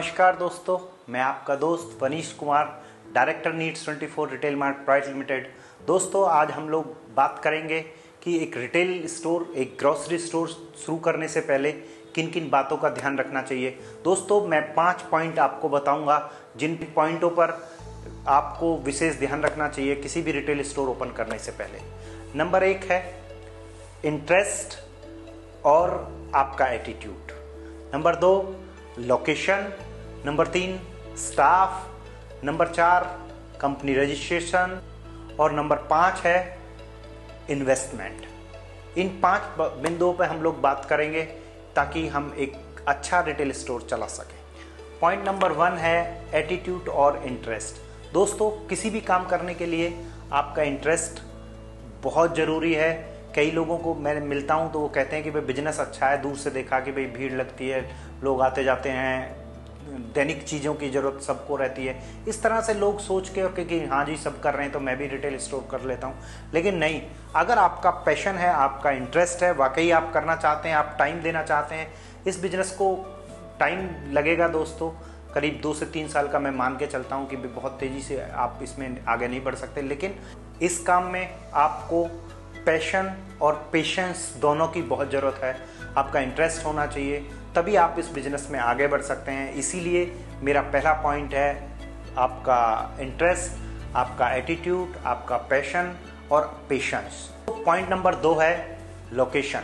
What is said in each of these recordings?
नमस्कार दोस्तों, मैं आपका दोस्त Vaneesh Kumar, director needs 24 retail mart private limited. दोस्तों, आज हम लोग बात करेंगे कि एक रिटेल स्टोर, एक ग्रोसरी स्टोर शुरू करने से पहले किन किन बातों का ध्यान रखना चाहिए। दोस्तों, मैं 5 पॉइंट आपको बताऊंगा जिन पॉइंटों पर आपको विशेष ध्यान रखना चाहिए किसी भी रिटेल स्टोर ओपन करने से पहले। नंबर 1 है इंटरेस्ट और आपका attitude. Number 2 location. Number 3 staff. Number 4 company registration और नंबर 5 है इन्वेस्टमेंट। इन 5 बिंदुओं पर हम लोग बात करेंगे ताकि हम एक अच्छा रिटेल स्टोर चला सकें। पॉइंट नंबर 1 है एटीट्यूड और इंटरेस्ट। दोस्तों, किसी भी काम करने के लिए आपका इंटरेस्ट बहुत ज़रूरी है। कई लोगों को मैं मिलता हूं तो वो कहते हैं कि भाई बिजनेस अच्छा है, दूर से देखा कि भाई भीड़ लगती है, लोग आते जाते हैं, दैनिक चीज़ों की ज़रूरत सबको रहती है। इस तरह से लोग सोच के और कि हाँ जी सब कर रहे हैं तो मैं भी रिटेल स्टोर कर लेता हूँ। लेकिन नहीं, अगर आपका पैशन है, आपका इंटरेस्ट है, वाकई आप करना चाहते हैं, आप टाइम देना चाहते हैं, इस बिजनेस को टाइम लगेगा दोस्तों, करीब 2 से 3 साल का मैं मान के चलता हूँ कि बहुत तेज़ी से आप इसमें आगे नहीं बढ़ सकते। लेकिन इस काम में आपको पैशन और पेशेंस दोनों की बहुत ज़रूरत है। आपका इंटरेस्ट होना चाहिए, तभी आप इस बिज़नेस में आगे बढ़ सकते हैं। इसीलिए मेरा पहला पॉइंट है आपका इंटरेस्ट, आपका एटीट्यूड, आपका पैशन और पेशेंस। पॉइंट नंबर 2 है लोकेशन।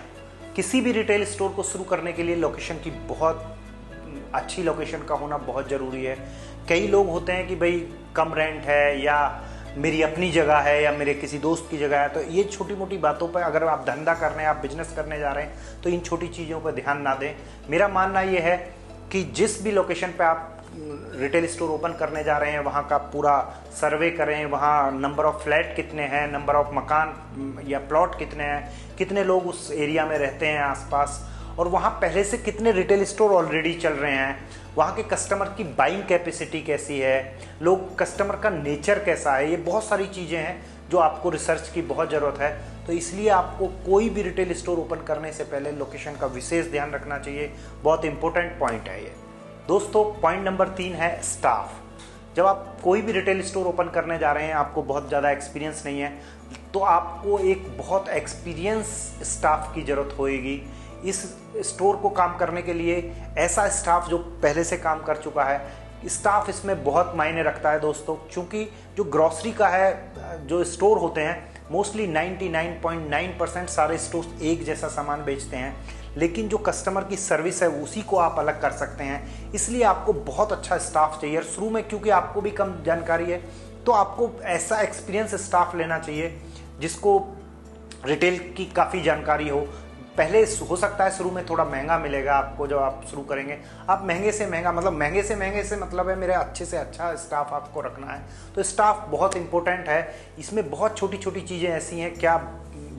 किसी भी रिटेल स्टोर को शुरू करने के लिए लोकेशन की बहुत अच्छी लोकेशन का होना बहुत ज़रूरी है। कई लोग होते हैं कि भाई कम रेंट है या मेरी अपनी जगह है या मेरे किसी दोस्त की जगह है, तो ये छोटी मोटी बातों पर अगर आप धंधा कर रहे हैं, आप बिजनेस करने जा रहे हैं, तो इन छोटी चीज़ों पर ध्यान ना दें। मेरा मानना ये है कि जिस भी लोकेशन पे आप रिटेल स्टोर ओपन करने जा रहे हैं वहाँ का पूरा सर्वे करें। वहाँ नंबर ऑफ़ फ्लैट कितने हैं, नंबर ऑफ़ मकान या प्लॉट कितने हैं, कितने लोग उस एरिया में रहते हैं आसपास, और वहाँ पहले से कितने रिटेल स्टोर ऑलरेडी चल रहे हैं, वहाँ के कस्टमर की बाइंग कैपेसिटी कैसी है, लोग कस्टमर का नेचर कैसा है। ये बहुत सारी चीज़ें हैं जो आपको रिसर्च की बहुत ज़रूरत है। तो इसलिए आपको कोई भी रिटेल स्टोर ओपन करने से पहले लोकेशन का विशेष ध्यान रखना चाहिए। बहुत इंपॉर्टेंट पॉइंट है ये। दोस्तों, पॉइंट नंबर 3 है स्टाफ। जब आप कोई भी रिटेल स्टोर ओपन करने जा रहे हैं, आपको बहुत ज़्यादा एक्सपीरियंस नहीं है, तो आपको एक बहुत एक्सपीरियंस स्टाफ की ज़रूरत होएगी। इस स्टोर को काम करने के लिए ऐसा स्टाफ जो पहले से काम कर चुका है। स्टाफ इसमें बहुत मायने रखता है दोस्तों, क्योंकि जो ग्रॉसरी का है, जो स्टोर होते हैं, मोस्टली 99.9% सारे स्टोर्स एक जैसा सामान बेचते हैं, लेकिन जो कस्टमर की सर्विस है उसी को आप अलग कर सकते हैं। इसलिए आपको बहुत अच्छा स्टाफ चाहिए। शुरू में क्योंकि आपको भी कम जानकारी है, तो आपको ऐसा एक्सपीरियंस स्टाफ लेना चाहिए जिसको रिटेल की काफ़ी जानकारी हो। पहले हो सकता है शुरू में थोड़ा महंगा मिलेगा आपको, जब आप शुरू करेंगे आप महंगे से महंगा, मतलब महंगे से मतलब है मेरे अच्छे से अच्छा स्टाफ आपको रखना है। तो स्टाफ बहुत इंपॉर्टेंट है। इसमें बहुत छोटी छोटी चीज़ें ऐसी हैं, क्या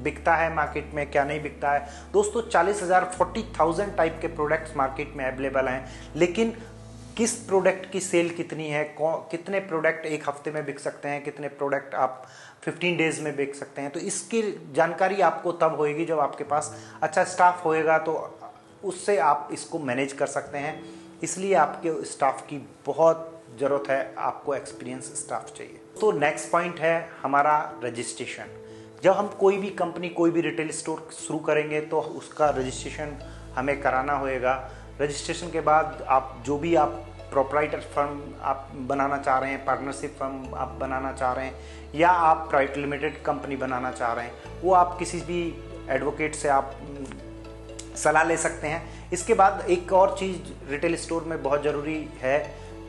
बिकता है मार्केट में, क्या नहीं बिकता है। दोस्तों, 40,000 टाइप के प्रोडक्ट्स मार्केट में अवेलेबल हैं, लेकिन किस प्रोडक्ट की सेल कितनी है, कितने प्रोडक्ट एक हफ्ते में बिक सकते हैं, कितने प्रोडक्ट आप 15 डेज में बेच सकते हैं, तो इसकी जानकारी आपको तब होएगी जब आपके पास अच्छा स्टाफ होएगा, तो उससे आप इसको मैनेज कर सकते हैं। इसलिए आपके स्टाफ की बहुत ज़रूरत है, आपको एक्सपीरियंस स्टाफ चाहिए। तो नेक्स्ट पॉइंट है हमारा रजिस्ट्रेशन। जब हम कोई भी कंपनी, कोई भी रिटेल स्टोर शुरू करेंगे तो उसका रजिस्ट्रेशन हमें कराना होएगा। रजिस्ट्रेशन के बाद आप जो भी आप प्रोप्राइटर फर्म आप बनाना चाह रहे हैं, पार्टनरशिप फर्म आप बनाना चाह रहे हैं, या आप प्राइवेट लिमिटेड कंपनी बनाना चाह रहे हैं, वो आप किसी भी एडवोकेट से आप सलाह ले सकते हैं। इसके बाद एक और चीज़ रिटेल स्टोर में बहुत ज़रूरी है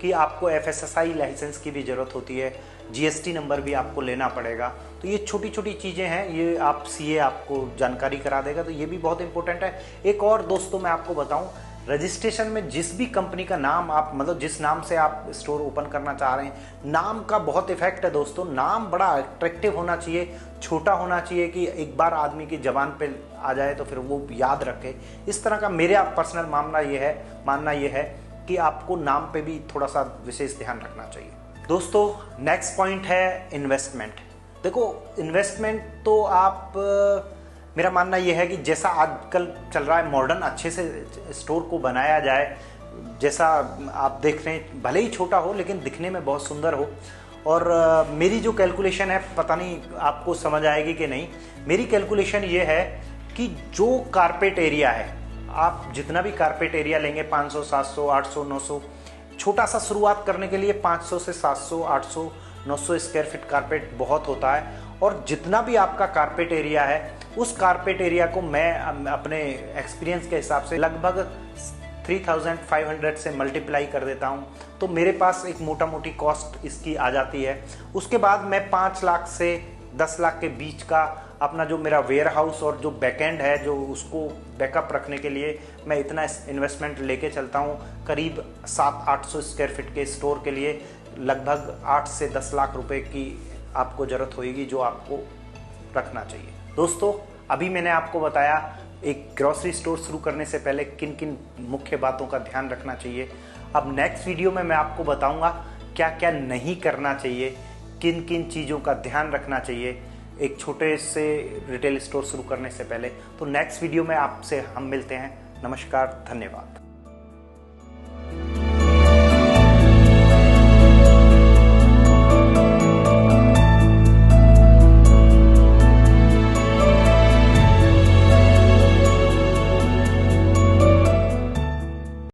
कि आपको FSSAI लाइसेंस की भी ज़रूरत होती है, GST नंबर भी आपको लेना पड़ेगा। तो ये छोटी छोटी चीज़ें हैं, ये आप CA आपको जानकारी करा देगा, तो ये भी बहुत इंपॉर्टेंट है। एक और दोस्तों मैं आपको बताऊं, रजिस्ट्रेशन में जिस भी कंपनी का नाम आप, मतलब जिस नाम से आप स्टोर ओपन करना चाह रहे हैं, नाम का बहुत इफेक्ट है दोस्तों। नाम बड़ा अट्रैक्टिव होना चाहिए, छोटा होना चाहिए कि एक बार आदमी की जबान पे आ जाए तो फिर वो याद रखे। इस तरह का मेरा पर्सनल मानना ये है कि आपको नाम पे भी थोड़ा सा विशेष ध्यान रखना चाहिए। दोस्तों, नेक्स्ट पॉइंट है इन्वेस्टमेंट। देखो, इन्वेस्टमेंट तो आप मेरा मानना यह है कि जैसा आजकल चल रहा है मॉडर्न, अच्छे से स्टोर को बनाया जाए, जैसा आप देख रहे हैं, भले ही छोटा हो लेकिन दिखने में बहुत सुंदर हो। और मेरी जो कैलकुलेशन है, पता नहीं आपको समझ आएगी कि नहीं, मेरी कैलकुलेशन ये है कि जो कारपेट एरिया है, आप जितना भी कारपेट एरिया लेंगे 500, 700, 800, 900, छोटा सा शुरुआत करने के लिए 500 से 700, 800, 900 स्क्वायर फीट कारपेट बहुत होता है। और जितना भी आपका कारपेट एरिया है, उस कारपेट एरिया को मैं अपने एक्सपीरियंस के हिसाब से लगभग 3500 से मल्टीप्लाई कर देता हूँ, तो मेरे पास एक मोटा मोटी कॉस्ट इसकी आ जाती है। उसके बाद मैं 5 लाख से 10 लाख के बीच का अपना जो मेरा वेयर हाउस और जो बैकएंड है, जो उसको बैकअप रखने के लिए मैं इतना इन्वेस्टमेंट लेके चलता हूँ। करीब 700-800 स्क्वायर फीट के स्टोर के लिए लगभग 8 से 10 लाख रुपए की आपको ज़रूरत होगी, जो आपको रखना चाहिए। दोस्तों, अभी मैंने आपको बताया एक ग्रॉसरी स्टोर शुरू करने से पहले किन किन मुख्य बातों का ध्यान रखना चाहिए। अब नेक्स्ट वीडियो में मैं आपको बताऊंगा क्या क्या नहीं करना चाहिए, किन किन चीज़ों का ध्यान रखना चाहिए एक छोटे से रिटेल स्टोर शुरू करने से पहले। तो नेक्स्ट वीडियो में आपसे हम मिलते हैं। नमस्कार, धन्यवाद।